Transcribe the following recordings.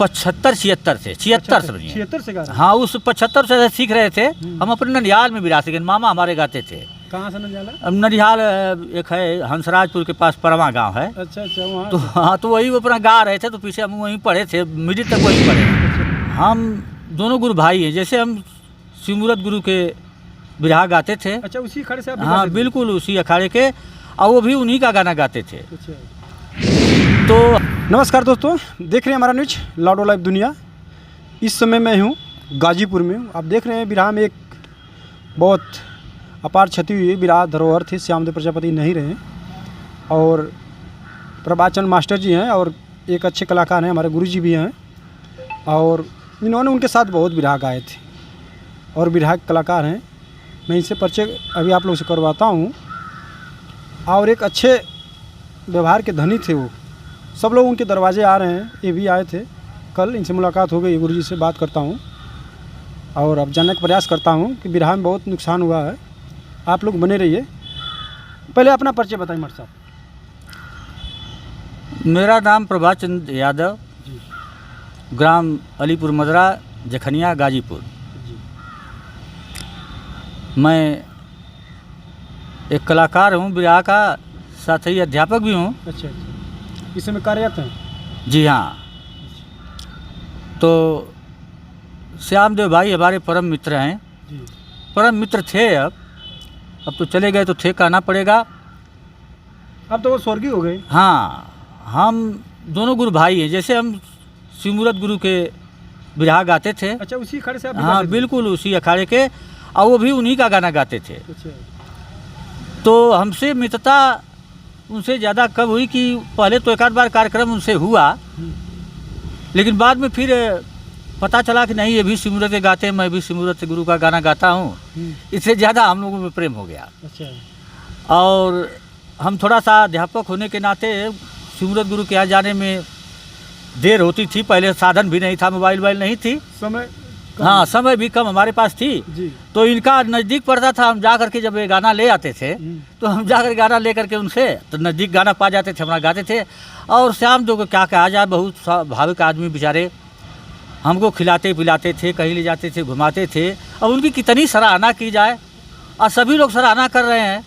75-76 से 76 से बनी 76 से गा रहे हैं। हाँ, उस 75 से सीख रहे थे। हम अपने ननिहाल में विरासत के मामा हमारे गाते थे। कहाँ से ननिहाल? अब ननिहाल एक है हंसराजपुर के पास परवा गांव है। अच्छा अच्छा, वहाँ तो हाँ, तो वही वो अपना गा रहे थे, तो पीछे हम वहीं पढ़े थे, मिडिल तक वहीं पढ़े। हम दोनों गुरु भाई हैं। जैसे हम शिवमूर्त गुरु के बिरहा गाते थे। अच्छा, उसी खड़े से आप भी हाँ, गाते थे? बिल्कुल उसी अखाड़े के, और वो भी उन्हीं का गाना गाते थे। अच्छा। तो नमस्कार दोस्तों, देख रहे हैं हमारा न्यूज लाडो लाइव दुनिया। इस समय मैं हूँ गाजीपुर में। आप देख रहे हैं बिरहा में एक बहुत अपार क्षति हुई है। बिरहा धरोहर थे, श्यामदेव प्रजापति नहीं रहे, और प्रभाचंद मास्टर जी हैं और एक अच्छे कलाकार हैं, हमारे गुरुजी भी हैं, और इन्होंने उनके साथ बहुत बिरहा गाए थे और बिरहा के कलाकार हैं। मैं इनसे परिचय अभी आप लोगों से करवाता हूँ। और एक अच्छे व्यवहार के धनी थे वो। सब लोग उनके दरवाजे आ रहे हैं, ये भी आए थे कल, इनसे मुलाकात हो गई। गुरुजी से बात करता हूँ और अब जानने का प्रयास करता हूँ कि बिरहा में बहुत नुकसान हुआ है। आप लोग बने रहिए। पहले अपना परिचय बताइए मर्द साहब। मेरा नाम प्रभाचंद यादव, जी ग्राम अलीपुर मदरा, जखनिया, गाजीपुर। जी। मैं एक कलाकार हूँ बिरहा का, साथ ही अध्यापक भी हूँ। अच्छा अच्छा, इस समय कार्यरत हैं? जी हाँ। तो श्यामदेव भाई हमारे परम मित्र हैं। जी। परम मित्र थे, अब तो चले गए, तो थे कहना पड़ेगा। अब तो वो स्वर्गीय हो गए। हाँ, हम दोनों गुरु भाई हैं। जैसे हम शिवमूर्त गुरु के बिरहा गाते थे। अच्छा, उसी खड़े से आप भी हाँ, गाते थे? बिल्कुल उसी अखाड़े के, और वो भी उन्हीं का गाना गाते थे। अच्छा। तो हमसे मित्रता उनसे ज़्यादा कब हुई कि पहले तो एक आध बार कार्यक्रम उनसे हुआ, लेकिन बाद में फिर पता चला कि नहीं, ये भी शिवमूर्त के गाते हैं, मैं भी शिवमूर्त गुरु का गाना गाता हूँ। इससे ज़्यादा हम लोगों में प्रेम हो गया। अच्छा। और हम थोड़ा सा अध्यापक होने के नाते शिवमूर्त गुरु के यहाँ जाने में देर होती थी। पहले साधन भी नहीं था, मोबाइल नहीं थी, समय कम। हाँ, समय भी कम हमारे पास थी। जी। तो इनका नज़दीक पड़ता था। हम जा करके जब ये गाना ले आते थे, तो हम जाकर गाना ले करके उनसे तो नज़दीक गाना पा जाते थे, हमारा गाते थे। और श्याम जो को क्या कहा जाए, बहुत भावुक आदमी बेचारे, हमको खिलाते पिलाते थे, कहीं ले जाते थे, घुमाते थे। अब उनकी कितनी सराहना की जाए, और सभी लोग सराहना कर रहे हैं।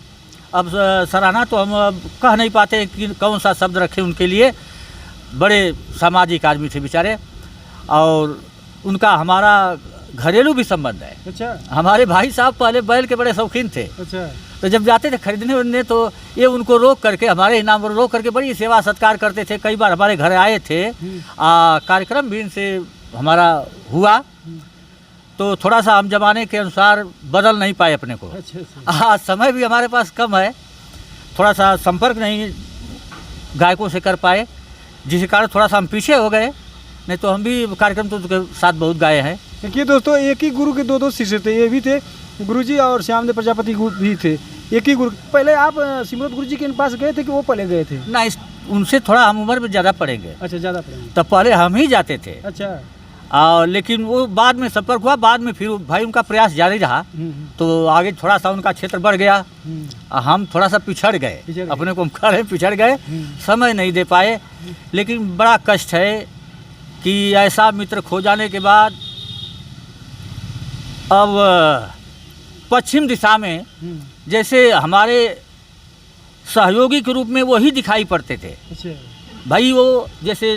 अब सराहना तो हम अब कह नहीं पाते कि कौन सा शब्द रखें उनके लिए। बड़े सामाजिक आदमी थे बेचारे, और उनका हमारा घरेलू भी संबंध है। अच्छा। हमारे भाई साहब पहले बैल के बड़े शौकीन थे। अच्छा। तो जब जाते थे खरीदने उड़ने, तो ये उनको रोक करके, हमारे इनाम पर रोक करके बड़ी सेवा सत्कार करते थे। कई बार हमारे घर आए थे, कार्यक्रम भी इनसे हमारा हुआ। तो थोड़ा सा हम जमाने के अनुसार बदल नहीं पाए अपने को। अच्छा। समय भी हमारे पास कम है, थोड़ा सा संपर्क नहीं गायकों से कर पाए, जिसके कारण थोड़ा सा हम पीछे हो गए। नहीं तो हम भी कार्यक्रम तो उनके साथ बहुत गाए हैं। देखिए दोस्तों, एक ही गुरु के दो शिष्य थे। ये भी थे गुरुजी और श्यामदेव प्रजापति भी थे, एक ही गुरु। पहले आप शिवमूर्त गुरुजी के पास गए थे कि वो पहले गए थे? ना, उनसे थोड़ा हम उम्र में ज़्यादा पड़ेंगे। अच्छा, ज़्यादा पड़ेंगे। तब पहले हम ही जाते थे। अच्छा। लेकिन वो बाद में संपर्क हुआ, बाद में फिर भाई उनका प्रयास जारी रहा। तो आगे थोड़ा सा उनका क्षेत्र बढ़ गया, हम थोड़ा सा पिछड़ गए। अपने को हम खड़े पिछड़ गए, समय नहीं दे पाए। लेकिन बड़ा कष्ट है कि ऐसा मित्र खो जाने के बाद अब पश्चिम दिशा में जैसे हमारे सहयोगी के रूप में वही दिखाई पड़ते थे। अच्छा। भाई वो जैसे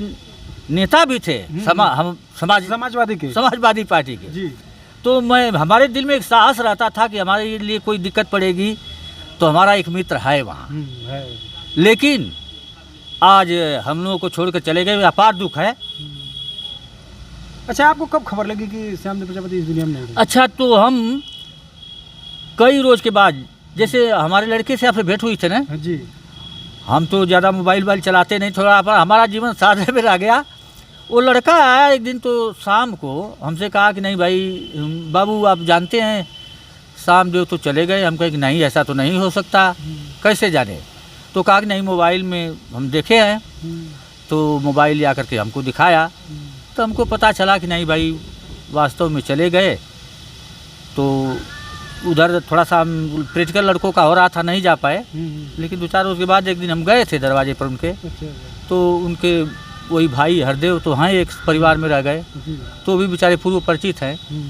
नेता भी थे, हम समाजवादी पार्टी के। जी। तो हमारे दिल में एक साहस रहता था कि हमारे लिए कोई दिक्कत पड़ेगी तो हमारा एक मित्र है वहाँ। है। लेकिन आज हम लोगों को छोड़ कर चले गए, अपार दुख है। अच्छा, आपको कब खबर लगी कि श्यामदेव प्रजापति इस दुनिया में नहीं? अच्छा, तो हम कई रोज के बाद, जैसे हमारे लड़के से आपसे भेंट हुई थी ना जी। हम तो ज़्यादा मोबाइल चलाते नहीं, थोड़ा हमारा जीवन सादे में रह गया। वो लड़का आया एक दिन, तो शाम को हमसे कहा कि नहीं भाई बाबू, आप जानते हैं श्यामदेव तो चले गए। हम कहे कि नहीं, ऐसा तो नहीं हो सकता। कैसे जाने? तो कहा कि नहीं, मोबाइल में हम देखे हैं। तो मोबाइल ला करके हमको दिखाया, तो हमको पता चला कि नहीं भाई वास्तव में चले गए। तो उधर थोड़ा सा हम प्रैक्टिकल लड़कों का हो रहा था, नहीं जा पाए। लेकिन 2-4 रोज़ के बाद एक दिन हम गए थे दरवाजे पर उनके। तो उनके वही भाई हरदेव तो हैं, एक परिवार में रह गए, जी। तो भी बेचारे पूर्व परिचित हैं। हम्म,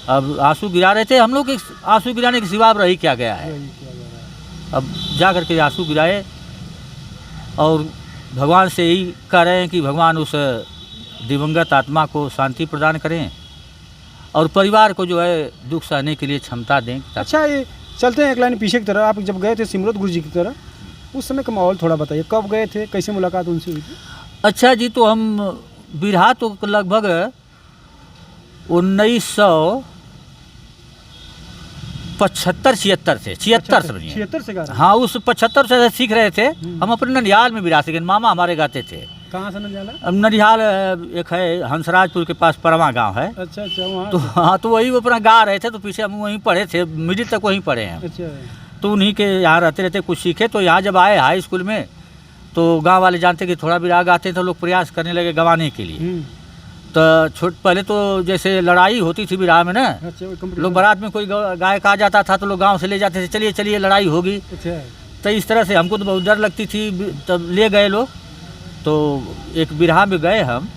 अब आंसू गिरा रहे थे, हम लोग के आंसू गिराने के सिवा अब रही क्या गया है। वही किया जा रहा है। अब जा कर के आंसू गिराए और भगवान से यही कह रहे हैं कि भगवान उस दिवंगत आत्मा को शांति प्रदान करें और परिवार को जो है दुख सहने के लिए क्षमता दें। अच्छा, ये चलते हैं एक लाइन पीछे की तरफ। आप जब गए थे सिमरत गुरु जी की तरफ, उस समय का माहौल थोड़ा बताइए, कब गए थे, कैसे मुलाकात उनसे हुई थी? अच्छा जी, तो हम बिरहा तो लगभग 1975-76 से 76 समझिए। 76 से गा रहे हैं। हाँ, उस 75 से सीख रहे थे हम। अपने ननिहाल में बिरहा सीखे, मामा हमारे गाते थे। कहाँ से ननिहाल है? अब ननिहाल एक है हंसराजपुर के पास परमा गांव है। अच्छा अच्छा, वहाँ तो हाँ, तो वही वो अपना गा रहे थे, तो पीछे हम वहीं पढ़े थे, मिडिल तक वहीं पढ़े हैं। अच्छा। तो उन्हीं के यहाँ रहते रहते कुछ सीखे। तो यहाँ जब आए हाई स्कूल में, तो गांव वाले जानते कि थोड़ा बिरहा गाते, तो लोग प्रयास करने लगे गवाने के लिए। तो पहले तो जैसे लड़ाई होती थी बिरहा में ना, अच्छा, लोग बारात में कोई गायक आ जाता था तो लोग गांव से ले जाते थे, चलिए चलिए लड़ाई होगी। अच्छा। तो इस तरह से हमको तो बहुत डर लगती थी, तब ले गए लोग। तो एक बिरहा में गए हम।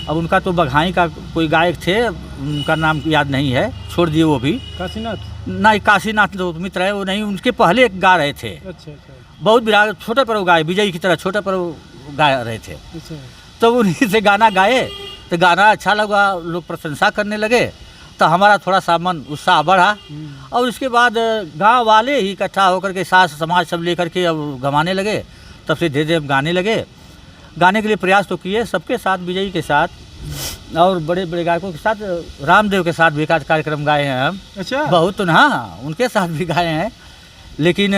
अब उनका तो बघाई का कोई गायक थे, उनका नाम याद नहीं है, छोड़ दिए वो भी। काशीनाथ? नहीं, काशीनाथ तो मित्र है वो नहीं, उनके पहले एक गा रहे थे। अच्छा अच्छा बहुत बिरहा छोटे पर गाए, विजय की तरह छोटे पर गा रहे थे। अच्छा। तो उन्हीं से गाना गाए, तो गाना अच्छा लगा, लोग प्रशंसा करने लगे, तो हमारा थोड़ा सा मन उत्साह बढ़ा। और उसके बाद गांव वाले ही इकट्ठा होकर के सास समाज सब लेकर के अब गवाने लगे। तब से धीरे धीरे गाने लगे। गाने के लिए प्रयास तो किए सबके साथ, विजयी के साथ और बड़े बड़े गायकों के साथ, रामदेव के साथ भी एक आध कार्यक्रम गाए हैं हम। अच्छा। बहुत तो हाँ, उनके साथ भी गाए हैं। लेकिन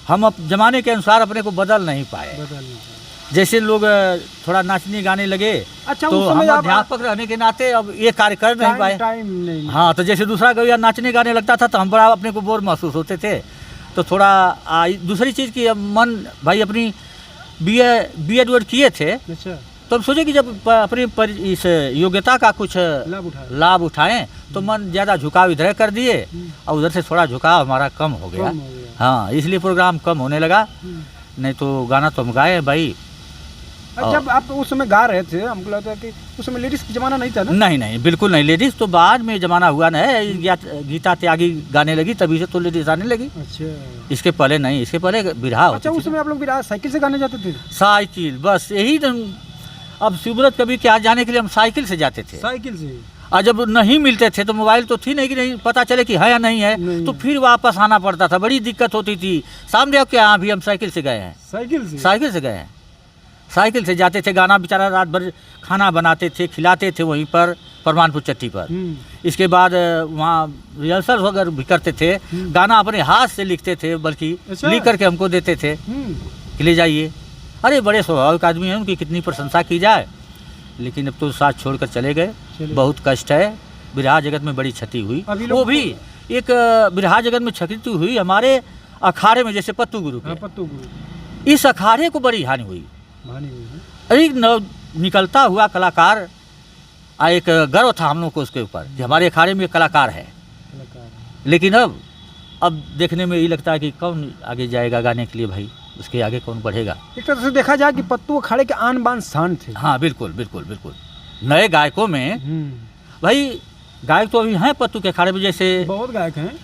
हम अब जमाने के अनुसार अपने को बदल नहीं पाए। जैसे लोग थोड़ा नाचने गाने लगे, अच्छा, तो उस हम समय आप अध्यापक रहने के नाते अब ये कार्य कर नहीं पाए। टाइम नहीं। हाँ, तो जैसे दूसरा गवैया नाचने गाने लगता था तो हम बड़ा अपने को बोर महसूस होते थे। तो थोड़ा दूसरी चीज़ की अब मन भाई अपनी बी.एड किए थे। अच्छा। तो हम सोचे कि जब अपनी इस योग्यता का कुछ लाभ उठाएं, तो मन ज़्यादा झुकाव इधर कर दिए और उधर से थोड़ा झुकाव हमारा कम हो गया। हाँ, इसलिए प्रोग्राम कम होने लगा। नहीं तो गाना तो हम गाए भाई। जब आप उस समय गा रहे थे, हमको लगता है कि उस समय लेडीज का जमाना नहीं था ना? नहीं नहीं, बिल्कुल नहीं। लेडीज तो बाद में जमाना हुआ ना है, गीता त्यागी गाने लगी तभी से तो लेडीज आने लगी। अच्छा। इसके पहले नहीं, इसके पहले बिरहा होती अच्छा, उस समय आप लोग बिरहा साइकिल से गाने जाते थे? साइकिल, बस यही तो। अब शिवरत कभी क्या जाने के लिए हम साइकिल से जाते थे। साइकिल से? और जब नहीं मिलते थे तो मोबाइल तो थी नहीं कि नहीं पता चले कि है या नहीं है, तो फिर वापस आना पड़ता था, बड़ी दिक्कत होती थी। सामने के यहाँ भी हम साइकिल से गए हैं। साइकिल से गए हैं, साइकिल से जाते थे। गाना बेचारा रात भर खाना बनाते थे, खिलाते थे वहीं पर परमानपुर चट्टी पर। इसके बाद वहाँ रिहर्सल वगैरह भी करते थे। गाना अपने हाथ से लिखते थे, बल्कि लिख करके हमको देते थे कि ले जाइए। अरे बड़े स्वाभाविक आदमी हैं, उनकी कितनी प्रशंसा की जाए। लेकिन अब तो साथ छोड़कर चले गए, बहुत कष्ट है। बिरहा जगत में बड़ी क्षति हुई। वो भी एक बिरहा जगत में क्षति हुई हमारे अखाड़े में, जैसे पत्तू गुरु के। इस अखाड़े को बड़ी हानि हुई। एक निकलता हुआ कलाकार, एक गर्व था हम लोग को उसके ऊपर कि हमारे अखाड़े में एक कलाकार है। लेकिन अब देखने में ये लगता है कि कौन आगे जाएगा गाने के लिए भाई, उसके आगे कौन बढ़ेगा। एक तरह से देखा जाए कि पत्तू अखाड़े के आन बान शान थे। हाँ, बिल्कुल बिल्कुल बिल्कुल। नए गायकों में भाई, गायक तो अभी हैं पत्तू के अखाड़े में, जैसे बहुत गायक हैं।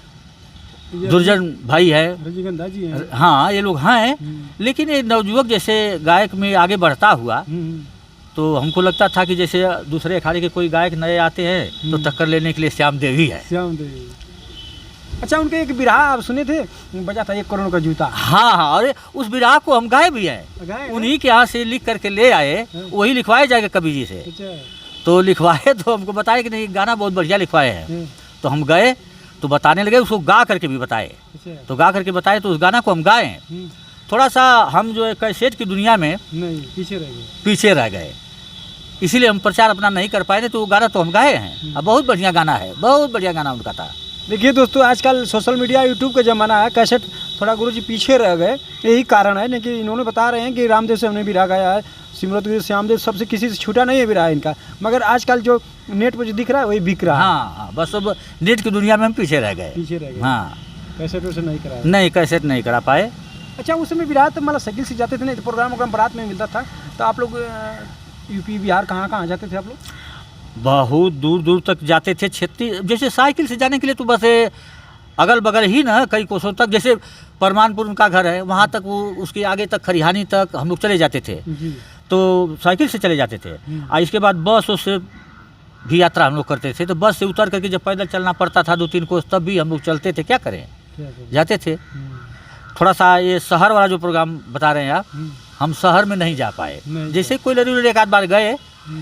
दुर्जन भाई है, रजनीगंधा जी हैं। हाँ, ये लोग हैं। लेकिन ये नवयुवक जैसे गायक में आगे बढ़ता हुआ, तो हमको लगता था कि जैसे दूसरे अखाड़े के कोई गायक नए आते हैं तो टक्कर लेने के लिए श्यामदेव ही है। श्यामदेव। अच्छा, उनके एक बिरहा आप सुने थे, बजा था 1 करोड़ का जूता? हाँ, अरे उस बिरहा को हम गाए भी हैं। उन्हीं के यहाँ से लिख करके ले आए, वही लिखवाए जाएगा कवि जी से। तो लिखवाए तो हमको बताए कि नहीं गाना बहुत बढ़िया लिखवाए हैं। तो हम गए तो बताने लगे, उसको गा करके भी बताए। तो गा करके बताए तो उस गाना को हम गाए। थोड़ा सा हम जो है कैसेट की दुनिया में पीछे रह गए, इसीलिए हम प्रचार अपना नहीं कर पाए। तो वो गाना तो हम गाए हैं। अब बहुत बढ़िया गाना है, बहुत बढ़िया गाना उनका था। देखिए दोस्तों, आजकल सोशल मीडिया यूट्यूब का ज़माना है, कैसेट थोड़ा गुरुजी पीछे रह गए, यही कारण है। लेकिन इन्होंने बता रहे हैं कि रामदेव से हमने बिरहा गाया है, सिमरत गुरु श्यामदेव सबसे किसी से छूटा नहीं है बिरहा इनका। मगर आजकल जो नेट पर जो दिख रहा है वही बिक रहा है। हाँ, बस अब नेट की दुनिया में हम पीछे रह गए। हाँ, कैसेट वैसे नहीं करा, नहीं कैसेट नहीं करा पाए। अच्छा, उस समय बारात मतलब साइकिल से जाते थे ना, तो प्रोग्राम बारात में मिलता था, तो आप लोग यूपी बिहार कहाँ कहाँ जाते थे आप लोग? बहुत दूर दूर तक जाते थे। जैसे साइकिल से जाने के लिए तो बस अगल बगल ही ना कई कोसों तक, जैसे परमानपुर उनका घर है, वहाँ तक, वो उसके आगे तक खरिहानी तक हम लोग चले जाते थे। जी। तो साइकिल से चले जाते थे। और इसके बाद बस उससे भी यात्रा हम लोग करते थे। तो बस से उतर करके जब पैदल चलना पड़ता था 2-3 कोस, तब भी हम लोग चलते थे। क्या करें, जाते थे। थोड़ा सा ये शहर वाला जो प्रोग्राम बता रहे हैं आप, हम शहर में नहीं जा पाए। जैसे कोई लड़ी एक आध बार गए,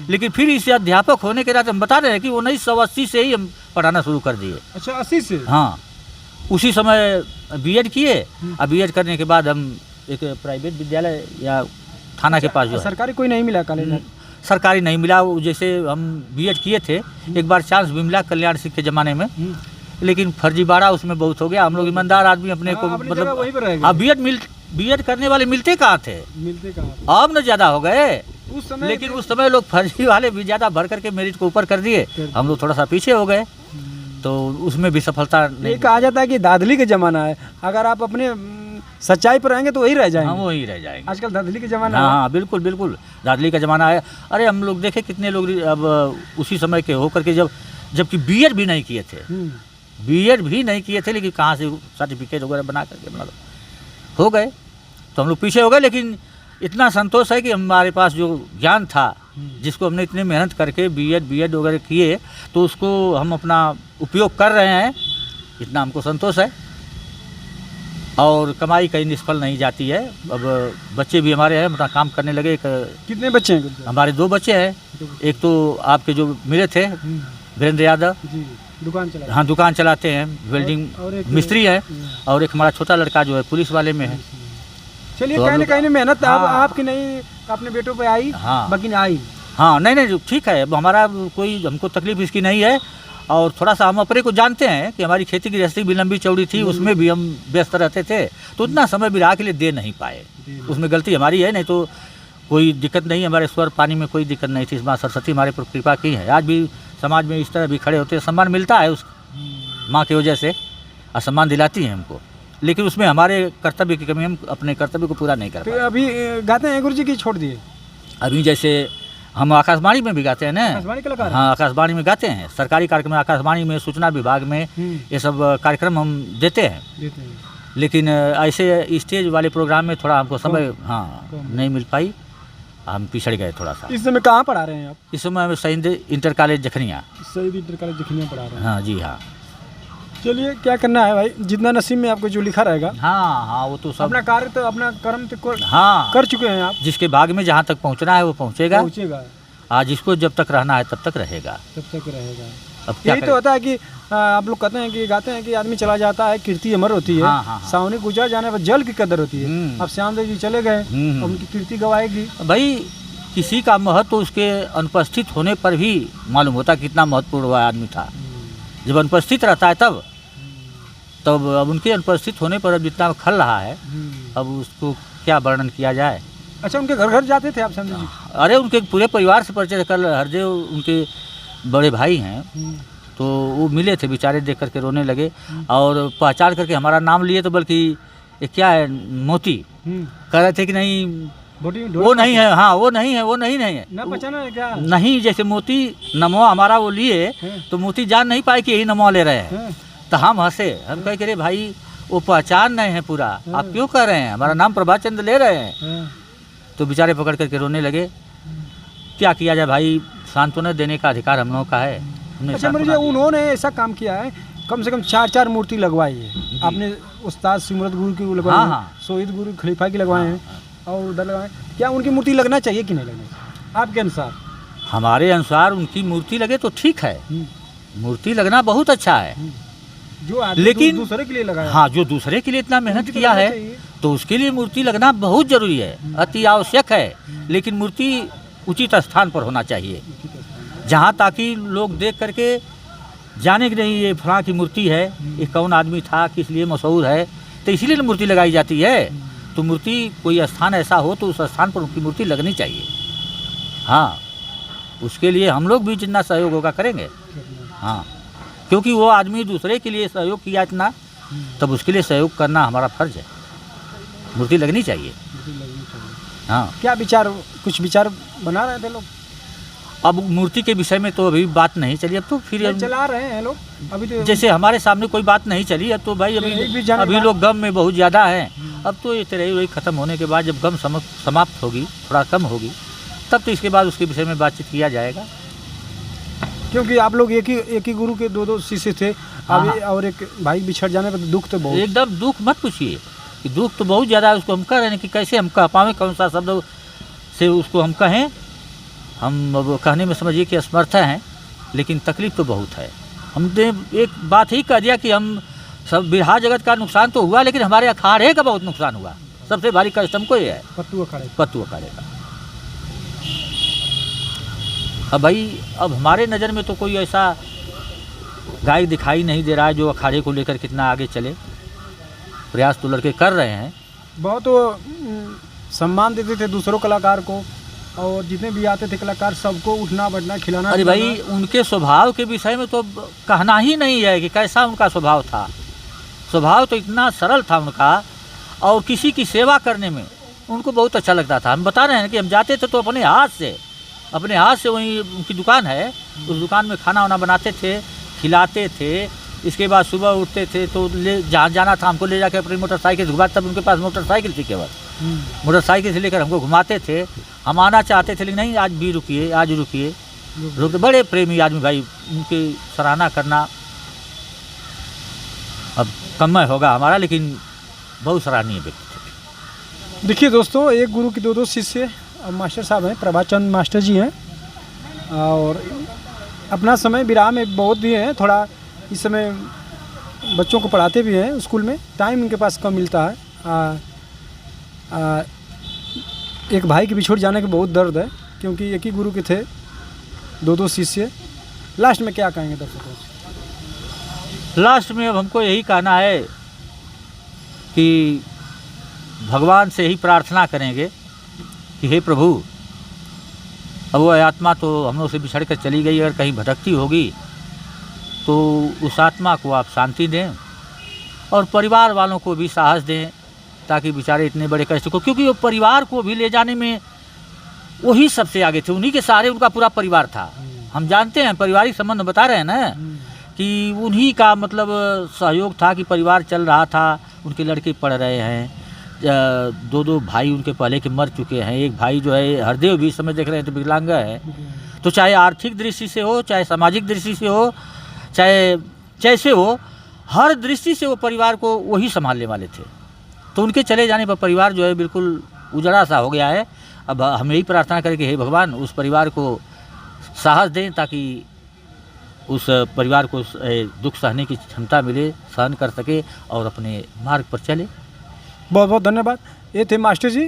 लेकिन फिर इसे अध्यापक होने के नाते हम बता रहे हैं कि 1980 से ही हम पढ़ाना शुरू कर दिए। अच्छा, 80 से? हाँ, उसी समय बीएड किए। और बीएड करने के बाद हम एक प्राइवेट विद्यालय या थाना के पास जो है, सरकारी कोई नहीं मिला कॉलेज? सरकारी नहीं मिला। वो जैसे हम बीएड किए थे, एक बार चांस भी मिला कल्याण सिंह के ज़माने में, लेकिन फर्जीवाड़ा उसमें बहुत हो गया। हम लोग ईमानदार आदमी अपने को मतलब, वहीं पर रह गए। अब बीएड करने वाले मिलते कहाँ थे, मिलते कहाँ? अब न ज़्यादा हो गए उस समय। लेकिन उस समय लोग फर्जी वाले भी ज़्यादा भर करके मेरिट को ऊपर कर दिए, हम लोग थोड़ा सा पीछे हो गए। तो उसमें भी सफलता नहीं। कहा जाता है कि धांधली का ज़माना है, अगर आप अपने सच्चाई पर रहेंगे तो वही रह जाएंगे। हाँ, वही रह जाएंगे। आजकल धांधली का ज़माना है। हाँ, बिल्कुल बिल्कुल, दादली का ज़माना है। अरे हम लोग देखे कितने लोग अब उसी समय के होकर के, जबकि बीएड भी नहीं किए थे, बीएड भी नहीं किए थे, लेकिन कहाँ से सर्टिफिकेट वगैरह बना करके अपना हो गए। तो हम लोग पीछे हो गए। लेकिन इतना संतोष है कि हमारे पास जो ज्ञान था, जिसको हमने इतनी मेहनत करके बीएड वगैरह किए, तो उसको हम अपना उपयोग कर रहे हैं, इतना हमको संतोष है। और कमाई कहीं निष्फल नहीं जाती है। अब बच्चे भी हमारे हैं, अपना काम करने लगे। कितने बच्चे हैं? हमारे 2 बच्चे हैं। एक तो आपके जो मिले थे, वीरेंद्र यादव जी, दुकान चला। हाँ, दुकान चलाते हैं, वेल्डिंग मिस्त्री है। और एक हमारा छोटा लड़का जो है पुलिस वाले में है। चलिए, तो कहीं ना कहीं मेहनत हाँ, आपकी नहीं, अपने बेटों पे आई। हाँ, बाकी आई। हाँ, नहीं ठीक है। अब हमारा कोई हमको तकलीफ इसकी नहीं है। और थोड़ा सा हम अपने को जानते हैं कि हमारी खेती की गृहस्थी भी लंबी चौड़ी थी, उसमें भी हम व्यस्त रहते थे, तो उतना समय विराह के लिए दे नहीं पाए। उसमें गलती हमारी है, नहीं तो कोई दिक्कत नहीं। हमारे स्वर पानी में कोई दिक्कत नहीं थी। इस माँ सरस्वती हमारे पर कृपा की है। आज भी समाज में इस तरह भी खड़े होते हैं, सम्मान मिलता है उस माँ की वजह से, और सम्मान दिलाती हैं हमको। लेकिन उसमें हमारे कर्तव्य की कमी, हम अपने कर्तव्य को पूरा नहीं कर पाए। अभी गाते हैं गुरु जी की छोड़ दिए? अभी जैसे हम आकाशवाणी में भी गाते हैं ना। आकाशवाणी कलाकार? हाँ, आकाशवाणी में गाते हैं। सरकारी कार्यक्रम, आकाशवाणी में, सूचना विभाग में, ये सब कार्यक्रम हम देते हैं। लेकिन ऐसे स्टेज वाले प्रोग्राम में थोड़ा हमको समय नहीं मिल पाई, हम पिछड़ गए थोड़ा सा। इस समय कहाँ पढ़ा रहे हैं आप? इस समय हम शहीद इंटर कॉलेज जखनिया। शहीद इंटर कॉलेज जखनिया पढ़ा रहे हैं? हाँ जी, हाँ। चलिए, क्या करना है भाई, जितना नसीब में आपको जो लिखा रहेगा। हाँ, वो तो सब अपना कार्य तो, अपना कर्म तो कर चुके हैं आप। जिसके भाग में जहाँ तक पहुँचना है वो पहुँचेगा। आज जिसको जब तक रहना है तब तक रहेगा। अब यही तो होता है कि आप लोग कहते हैं कि गाते हैं कि आदमी चला जाता है, कीर्ति अमर होती है। हाँ। सावनी गुजर जाने पर जल की कदर होती है। अब श्याम देव जी चले गए, उनकी कीर्ति गवाएगी भाई। किसी का महत्व तो उसके अनुपस्थित होने पर भी मालूम होता कितना महत्वपूर्ण वह आदमी था। जब अनुपस्थित रहता है तब अब उनके अनुपस्थित होने पर अब जितना खल रहा है, अब उसको क्या वर्णन किया जाए। अच्छा, उनके घर घर जाते थे आप श्याम देव जी? अरे उनके पूरे परिवार से परिचय कर, हरदेव उनके बड़े भाई हैं, तो वो मिले थे, बेचारे देख करके रोने लगे। और पहचान करके हमारा नाम लिए, तो बल्कि ये क्या है, मोती कह रहे थे कि नहीं वो नहीं है। हाँ, वो नहीं है ना पहचाना है क्या? नहीं, जैसे मोती नमवा हमारा वो लिए, तो मोती जान नहीं पाए कि यही नमवा ले रहे हैं। तो हम हंसे, हम कहे कि अरे भाई वो पहचान नहीं है पूरा, आप क्यों कह रहे हैं, हमारा नाम प्रभात चंद्र ले रहे हैं। तो बेचारे पकड़ करके रोने लगे। क्या किया जाए भाई, सांत्वना देने का अधिकार हम लोगों का है। अच्छा, उन्होंने ऐसा काम किया है, कम से कम 4 मूर्ति लगवाई है आपने। उस्ताद सिमरत गुरु की लगवाई है, शहीद गुरु खलीफा की लगवाए हैं, और उधर लगवाए। क्या उनकी मूर्ति लगना चाहिए कि नहीं लगना चाहिए आपके अनुसार? हमारे अनुसार उनकी मूर्ति लगे तो ठीक है, मूर्ति लगना बहुत अच्छा है। लेकिन दूसरे के लिए लगाया, हाँ, जो दूसरे के लिए इतना मेहनत किया है, तो उसके लिए मूर्ति लगना बहुत जरूरी है, अति आवश्यक है। लेकिन मूर्ति उचित स्थान पर होना चाहिए, जहाँ ताकि लोग देख करके जाने कि नहीं ये फलां की मूर्ति है, ये कौन आदमी था, किस लिए मशहूर है, तो इसीलिए मूर्ति लगाई जाती है। तो मूर्ति कोई स्थान ऐसा हो तो उस स्थान पर उनकी मूर्ति लगनी चाहिए। हाँ, उसके लिए हम लोग भी जितना सहयोग होगा करेंगे। हाँ, क्योंकि वो आदमी दूसरे के लिए सहयोग किया इतना, तब उसके लिए सहयोग करना हमारा फर्ज है। मूर्ति लगनी चाहिए। हाँ, क्या विचार, कुछ विचार बना रहे थे लोग? अब मूर्ति के विषय में तो अभी बात नहीं चली, अब तो फिर नहीं, चला रहे हैं लोग अभी तो। जैसे हमारे सामने कोई बात नहीं चली, अब तो भाई अभी लोग गम में बहुत ज़्यादा हैं। अब तो ये तेरही वही ख़त्म होने के बाद जब गम समाप्त होगी, थोड़ा कम होगी, तब तो इसके बाद उसके विषय में बातचीत किया जाएगा। क्योंकि आप लोग एक ही गुरु के दो शिष्य थे अभी, और एक भाई बिछड़ जाने पर दुख तो बहुत, एकदम दुख मत पूछिए कि दुख तो बहुत ज़्यादा है। उसको हम कह रहे हैं कि कैसे हम कह पाएँ, कौन सा शब्द से उसको हम कहें। हम अब कहने में समझिए कि असमर्थ हैं, लेकिन तकलीफ़ तो बहुत है। हमने एक बात ही कह दिया कि हम सब बिरहा जगत का नुकसान तो हुआ, लेकिन हमारे अखाड़े का बहुत नुकसान हुआ। सबसे भारी कष्ट हमको ये है, पत्तू अखाड़े का। अब भाई अब हमारे नज़र में तो कोई ऐसा गाय दिखाई नहीं दे रहा है जो अखाड़े को लेकर कितना आगे चले। प्रयास तो लड़के कर रहे हैं। बहुत वो सम्मान देते थे दूसरों कलाकार को, और जितने भी आते थे कलाकार सबको उठना बैठना खिलाना। अरे भाई उनके स्वभाव के विषय में तो कहना ही नहीं है कि कैसा उनका स्वभाव था। स्वभाव तो इतना सरल था उनका, और किसी की सेवा करने में उनको बहुत अच्छा लगता था। हम बता रहे हैं कि हम जाते थे तो अपने हाथ से वहीं उनकी दुकान है, उस दुकान में खाना वाना बनाते थे, खिलाते थे। इसके बाद सुबह उठते थे तो जहाँ जाना था हमको ले जाकर अपनी मोटरसाइकिल से घुमा, तब उनके पास मोटरसाइकिल थी केवल, मोटरसाइकिल से लेकर हमको घुमाते थे। हम आना चाहते थे लेकिन नहीं, आज भी रुकिए, आज रुकिए, रुकते। बड़े प्रेमी आदमी भाई, उनकी सराहना करना अब कम होगा हमारा, लेकिन बहुत सराहनीय व्यक्ति थे। देखिए दोस्तों, एक गुरु की दो शिष्य मास्टर साहब हैं, प्रभाचंद मास्टर जी हैं, और अपना समय विराह में बहुत दिए हैं। थोड़ा इस समय बच्चों को पढ़ाते भी हैं स्कूल में, टाइम इनके पास कम मिलता है। एक भाई के बिछड़ जाने का बहुत दर्द है, क्योंकि एक ही गुरु के थे, दो शिष्य। लास्ट में क्या कहेंगे दर्शकों से? लास्ट में अब हमको यही कहना है कि भगवान से ही प्रार्थना करेंगे कि हे प्रभु, अब वो आत्मा तो हम लोग से बिछड़ कर चली गई, अगर कहीं भटकती होगी तो उस आत्मा को आप शांति दें, और परिवार वालों को भी साहस दें, ताकि बेचारे इतने बड़े कष्ट को, क्योंकि वो परिवार को भी ले जाने में वही सबसे आगे थे, उन्हीं के सहारे उनका पूरा परिवार था। हम जानते हैं, पारिवारिक संबंध बता रहे हैं ना, कि उन्हीं का मतलब सहयोग था कि परिवार चल रहा था। उनके लड़के पढ़ रहे हैं, दो भाई उनके पहले के मर चुके हैं। एक भाई जो है हरदेव भी इस समय देख रहे हैं तो विकलांग है। तो चाहे आर्थिक दृष्टि से हो, चाहे सामाजिक दृष्टि से हो, चाहे जैसे हो, हर दृष्टि से वो परिवार को वही संभालने वाले थे। तो उनके चले जाने पर परिवार जो है बिल्कुल उजड़ा सा हो गया है। अब हम यही प्रार्थना करें कि हे भगवान, उस परिवार को साहस दें, ताकि उस परिवार को दुख सहने की क्षमता मिले, सहन कर सके और अपने मार्ग पर चले। बहुत बहुत धन्यवाद। ये थे मास्टर जी,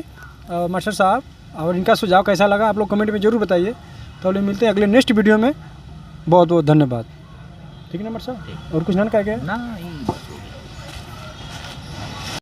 मास्टर साहब, और इनका सुझाव कैसा लगा आप लोग कमेंट में ज़रूर बताइए। तो मिलते हैं अगले नेक्स्ट वीडियो में। बहुत बहुत धन्यवाद। ठीक है ना मास्टर साहब, और कुछ ना कह गए? ना।